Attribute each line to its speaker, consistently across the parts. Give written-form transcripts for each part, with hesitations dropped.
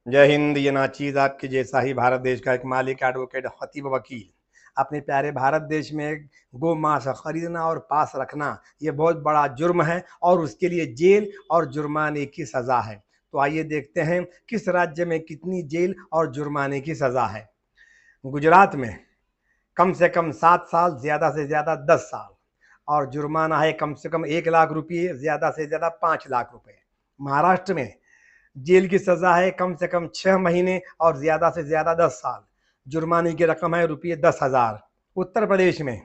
Speaker 1: जय हिंद। ये नाचीज आपके जैसा ही भारत देश का एक मालिक एडवोकेट खतीब वकील अपने प्यारे भारत देश में गो मांस खरीदना और पास रखना ये बहुत बड़ा जुर्म है और उसके लिए जेल और जुर्माने की सजा है। तो आइए देखते हैं किस राज्य में कितनी जेल और जुर्माने की सजा है। गुजरात में कम से कम 7 साल, ज्यादा से ज्यादा 10 साल और जुर्माना है कम से कम 1 लाख रुपये, ज्यादा से ज्यादा 5 लाख रुपए। महाराष्ट्र में जेल की सजा है कम से कम 6 महीने और ज्यादा से ज्यादा 10 साल। जुर्माने की रकम है रुपये 10,000। उत्तर प्रदेश में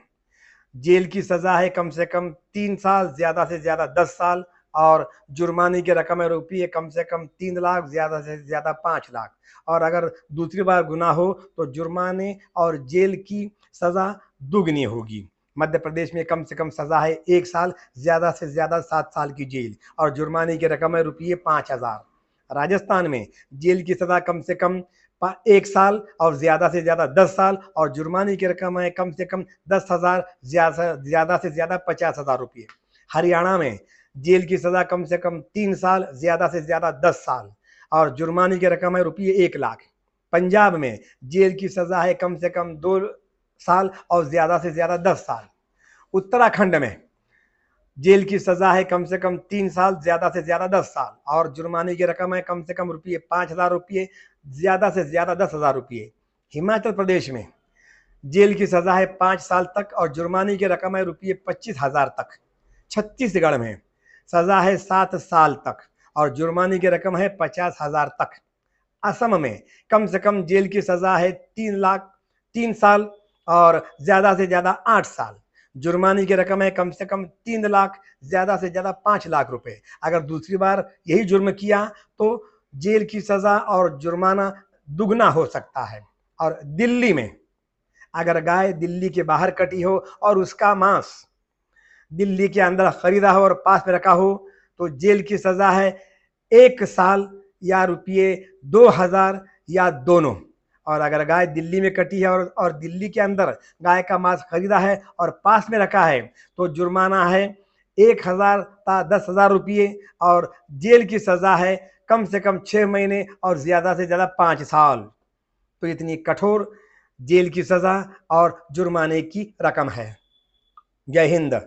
Speaker 1: जेल की सजा है कम से कम 3 साल, ज्यादा से ज्यादा 10 साल और जुर्माने की रकम है रुपये कम से कम 3 लाख, ज्यादा से ज्यादा 5 लाख। और अगर दूसरी बार गुनाह हो तो जुर्माने और जेल की सजा दुगनी होगी। मध्य प्रदेश में कम से कम सजा है 1 साल, ज्यादा से ज्यादा 7 साल की जेल और जुर्माने की रकम है रुपये 5,000। राजस्थान में जेल की सजा कम से कम 1 साल और ज्यादा से ज्यादा 10 साल और जुर्माने की रकम है कम से कम 10,000, ज्यादा से ज्यादा 50,000 रुपये। हरियाणा में जेल की सजा कम से कम 3 साल, ज्यादा से ज्यादा 10 साल और जुर्माने की रकम है रुपये 1 लाख। पंजाब में जेल की सजा है कम से कम 2 साल और ज्यादा से ज्यादा 10 साल। उत्तराखंड में जेल की सजा है कम से कम 3 साल, ज्यादा से ज्यादा 10 साल और जुर्माने की रकम है कम से कम रुपये 5,000, ज्यादा से ज्यादा 10,000 रुपये। हिमाचल प्रदेश में जेल की सजा है 5 साल तक और जुर्माने की रकम है रुपये 25,000 तक। छत्तीसगढ़ में सजा है 7 साल तक और जुर्माने की रकम है 50,000 तक। असम में कम से कम जेल की सजा है 3 साल और ज्यादा से ज्यादा 8 साल। जुर्माने की रकम है कम से कम 3 लाख, ज्यादा से ज्यादा 5 लाख रुपए। अगर दूसरी बार यही जुर्म किया तो जेल की सजा और जुर्माना दुगना हो सकता है। और दिल्ली में अगर गाय दिल्ली के बाहर कटी हो और उसका मांस दिल्ली के अंदर खरीदा हो और पास में रखा हो तो जेल की सजा है 1 साल या रुपये 2,000 या दोनों। और अगर गाय दिल्ली में कटी है और दिल्ली के अंदर गाय का मांस खरीदा है और पास में रखा है तो जुर्माना है 1,000 ता 10,000 रुपये और जेल की सजा है कम से कम 6 महीने और ज्यादा से ज्यादा 5 साल। तो इतनी कठोर जेल की सजा और जुर्माने की रकम है। जय हिंद।